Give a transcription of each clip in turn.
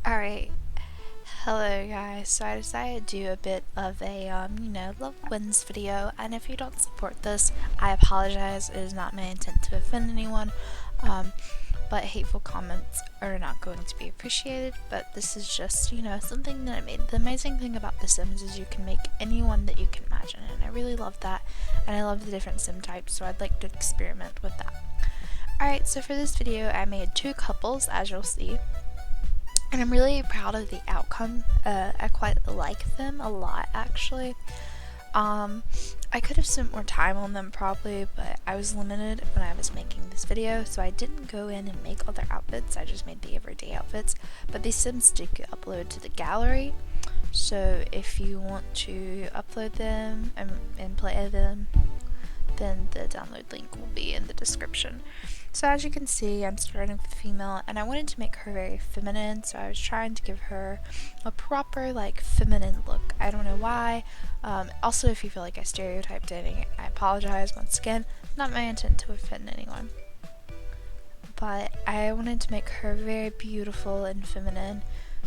Alright, hello guys. So I decided to do a bit of a, love wins video, and if you don't support this, I apologize. It is not my intent to offend anyone, but hateful comments are not going to be appreciated, but this is just, something that I made. The amazing thing about The Sims is you can make anyone that you can imagine, and I really love that, and I love the different sim types, so I'd like to experiment with that. Alright, so for this video, I made two couples, as you'll see. And I'm really proud of the outcome. I quite like them a lot, actually. I could have spent more time on them probably, but I was limited when I was making this video, so I didn't go in and make all their outfits. I just made the everyday outfits. But these Sims did get uploaded to the gallery, so if you want to upload them and play them, then the download link will be in the description. So as you can see, I'm starting with female, and I wanted to make her very feminine, so I was trying to give her a proper, feminine look. I don't know why. Also, if you feel like I stereotyped any, I apologize once again. Not my intent to offend anyone. But I wanted to make her very beautiful and feminine,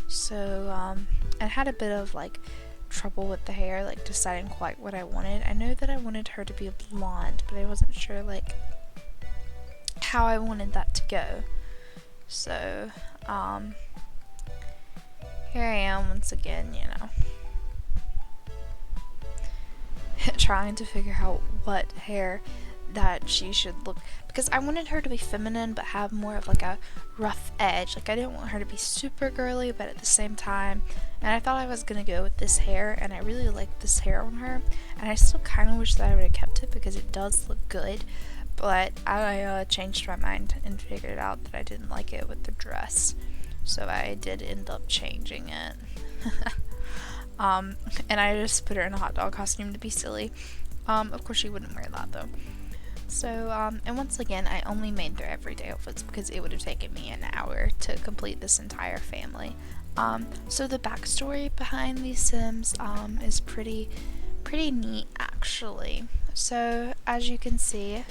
so, I had a bit of, trouble with the hair, deciding quite what I wanted. I know that I wanted her to be blonde, but I wasn't sure, how I wanted that to go. So, here I am once again, trying to figure out what hair that she should look, because I wanted her to be feminine but have more of a rough edge. I didn't want her to be super girly, but at the same time, and I thought I was gonna go with this hair, and I really like this hair on her, and I still kind of wish that I would have kept it because it does look good, but I changed my mind and figured out that I didn't like it with the dress, so I did end up changing it. And I just put her in a hot dog costume to be silly. Of course she wouldn't wear that though. So, and once again, I only made their everyday outfits because it would have taken me an hour to complete this entire family. So the backstory behind these Sims, is pretty neat actually. So, as you can see,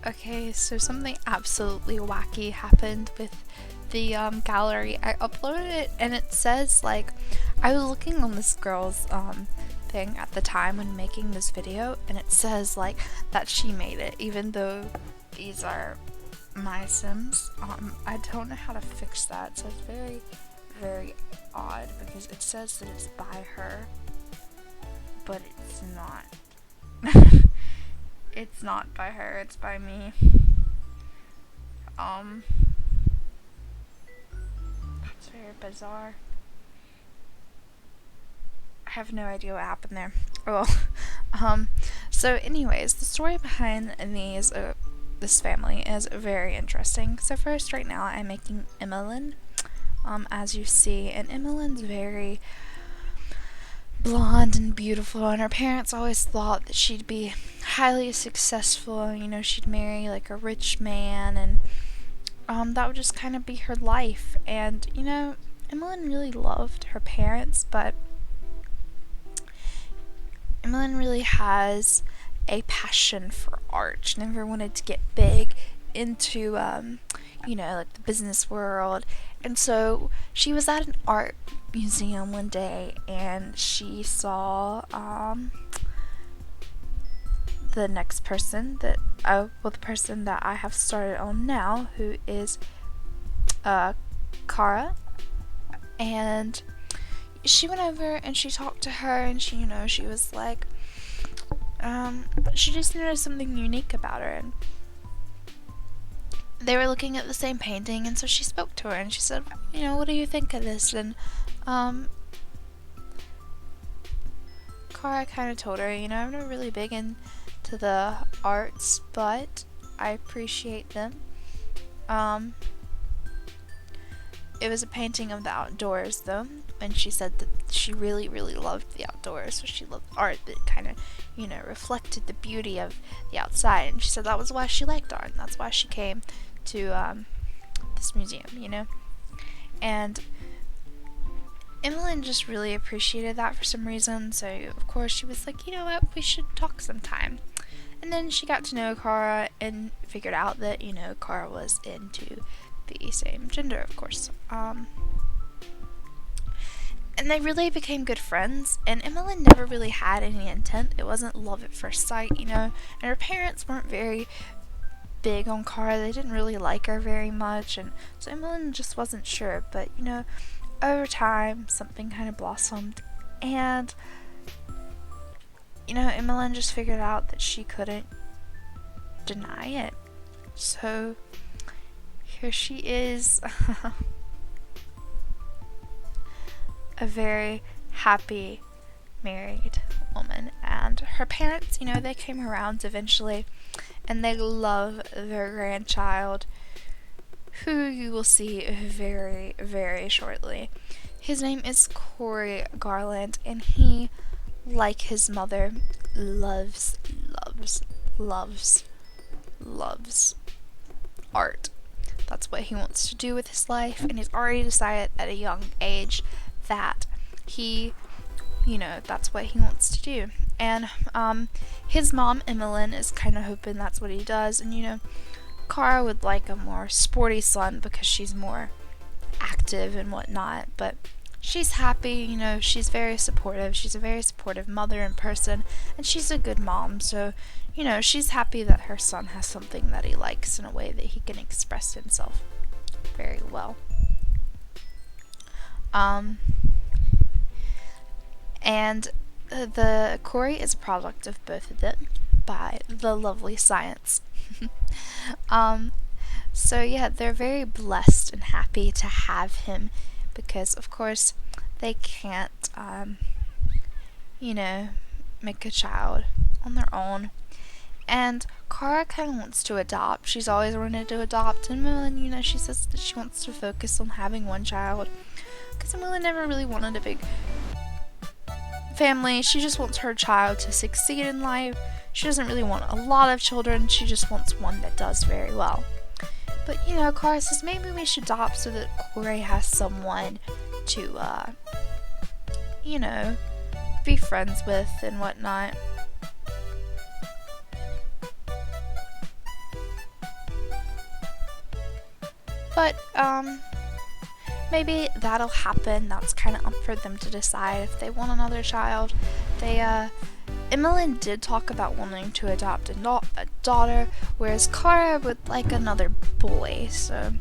okay, so something absolutely wacky happened with the gallery. I uploaded it and it says, I was looking on this girl's thing at the time when making this video, and it says that she made it, even though these are my Sims. I don't know how to fix that, so it's very, very odd because it says that it's by her, but it's not. It's not by her, it's by me. That's very bizarre. I have no idea what happened there. Well, so anyways, the story behind this family is very interesting. So first, right now, I'm making Emmeline, as you see, and Emmeline's very blonde and beautiful, and her parents always thought that she'd be highly successful, she'd marry a rich man, and that would just kind of be her life. And Emmeline really loved her parents, but Emmeline really has a passion for art. She never wanted to get big into the business world, and so she was at an art museum one day, and she saw the next person that the person that I have started on now, who is Cara, and she went over and she talked to her, and she she was she just noticed something unique about her, and they were looking at the same painting, and so she spoke to her and she said, what do you think of this? And Cara kind of told her, I'm not really big into the arts, but I appreciate them. It was a painting of the outdoors though, and she said that she really, really loved the outdoors, so she loved art that kind of, reflected the beauty of the outside, and she said that was why she liked art, and that's why she came to this museum, and Emmeline just really appreciated that for some reason, so of course she was like, what, we should talk sometime. And then she got to know Kara and figured out that, Kara was into the same gender, of course. And they really became good friends, and Emily never really had any intent. It wasn't love at first sight, and her parents weren't very big on Kara. They didn't really like her very much, and so Emily just wasn't sure. But, over time, something kind of blossomed, and, Emily just figured out that she couldn't deny it. So, here she is. A very happy married woman, and her parents, they came around eventually, and they love their grandchild, who you will see very, very shortly. His name is Corey Garland, and he, like his mother, loves art. That's what he wants to do with his life, and he's already decided at a young age that he, that's what he wants to do. And his mom, Emmeline, is kind of hoping that's what he does. And, Kara would like a more sporty son because she's more active and whatnot. But she's happy, she's very supportive. She's a very supportive mother in person, and she's a good mom. So, she's happy that her son has something that he likes in a way that he can express himself very well. And the Corey is a product of both of them by the lovely science. So yeah, they're very blessed and happy to have him because, of course, they can't, make a child on their own. And Kara kind of wants to adopt. She's always wanted to adopt, and Emily, she says that she wants to focus on having one child because Emily never really wanted a big family. She just wants her child to succeed in life. She doesn't really want a lot of children. She just wants one that does very well. But, Kara says maybe we should adopt so that Corey has someone to, be friends with and whatnot. But, maybe that'll happen. That's kind of up for them to decide if they want another child. Emily did talk about wanting to adopt a daughter, whereas Kara would like another boy. So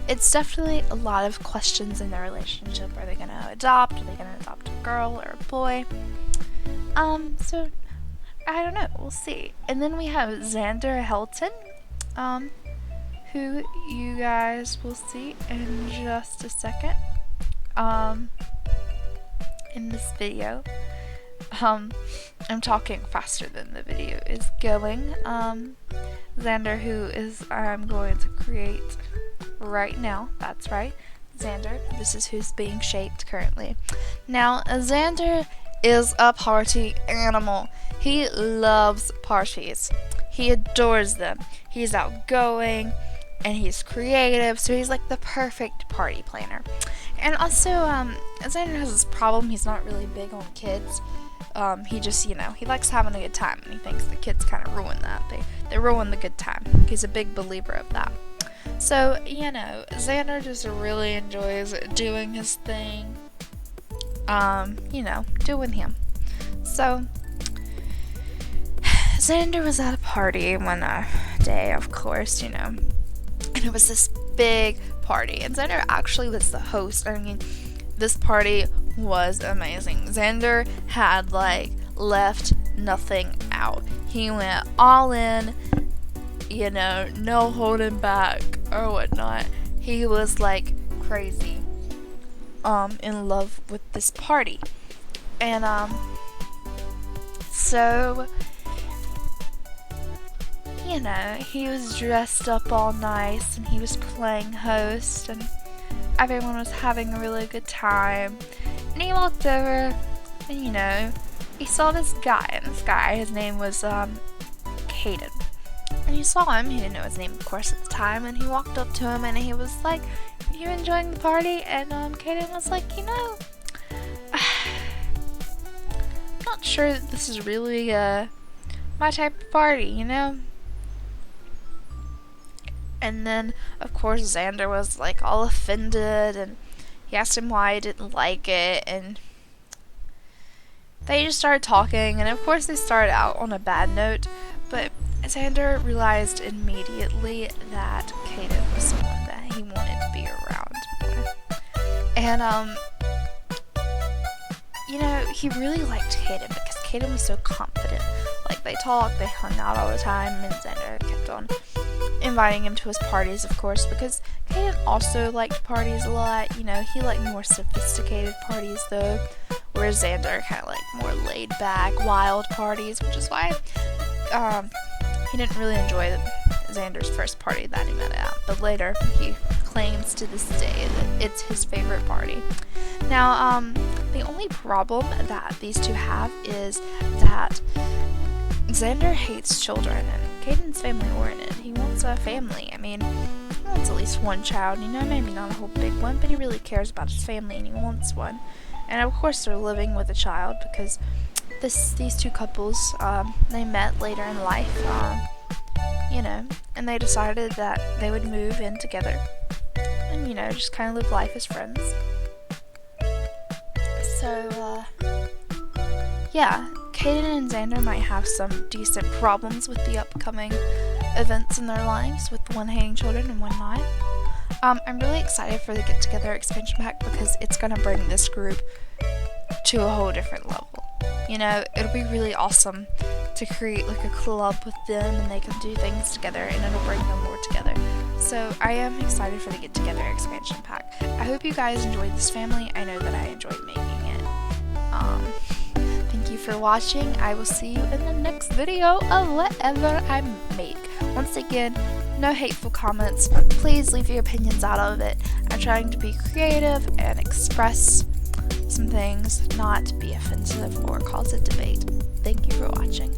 it's definitely a lot of questions in their relationship. Are they going to adopt? Are they going to adopt a girl or a boy? So I don't know. We'll see. And then we have Xander Helton, who you guys will see in just a second, in this video. I'm talking faster than the video is going. Xander, who is I'm going to create right now. That's right, Xander. This is who's being shaped currently. Now, Xander is a party animal. He loves parties. He adores them. He's outgoing and he's creative, so he's like the perfect party planner. And also, Xander has this problem. He's not really big on kids. He just, he likes having a good time, and he thinks the kids kind of ruin that. They ruin the good time. He's a big believer of that. So, Xander just really enjoys doing his thing. Doing him. So, Xander was at a party one day, of course, and it was this big party, and Xander actually was the host. I mean, this party was amazing. Xander had left nothing out. He went all in, no holding back or whatnot. He was crazy in love with this party. And so he was dressed up all nice and he was playing host and everyone was having a really good time. And he walked over and, he saw this guy. And this guy, his name was, Caden. And he saw him. He didn't know his name, of course, at the time. And he walked up to him and he was like, "You enjoying the party?" And, Caden was like, I'm not sure that this is really, my type of party, you know? And then, of course, Xander was like all offended, and he asked him why he didn't like it, and they just started talking, and of course they started out on a bad note, but Xander realized immediately that Caden was someone that he wanted to be around more. And, you know, he really liked Caden because Caden was so confident. Like, they talked, they hung out all the time, and Xander kept on inviting him to his parties, of course, because Caden also liked parties a lot. You know, he liked more sophisticated parties, though, whereas Xander kind of like more laid-back, wild parties, which is why he didn't really enjoy Xander's first party that he met at. But later, he claims to this day that it's his favorite party. Now, the only problem that these two have is that Xander hates children, and Caden's family oriented. He wants a family. I mean, he wants at least one child, you know, maybe not a whole big one, but he really cares about his family and he wants one. And of course they're living with a child because these two couples, they met later in life, you know, and they decided that they would move in together and, you know, just kind of live life as friends. So, yeah, Caden and Xander might have some decent problems with the upcoming events in their lives, with one hating children and one not. I'm really excited for the Get Together expansion pack because it's going to bring this group to a whole different level. You know, it'll be really awesome to create like a club with them and they can do things together and it'll bring them more together. So I am excited for the Get Together expansion pack. I hope you guys enjoyed this family. I know that I enjoyed making it. Thank you for watching. I will see you in the next video of whatever I make. Once again, no hateful comments. Please leave your opinions out of it. I'm trying to be creative and express some things, not be offensive or cause a debate. Thank you for watching.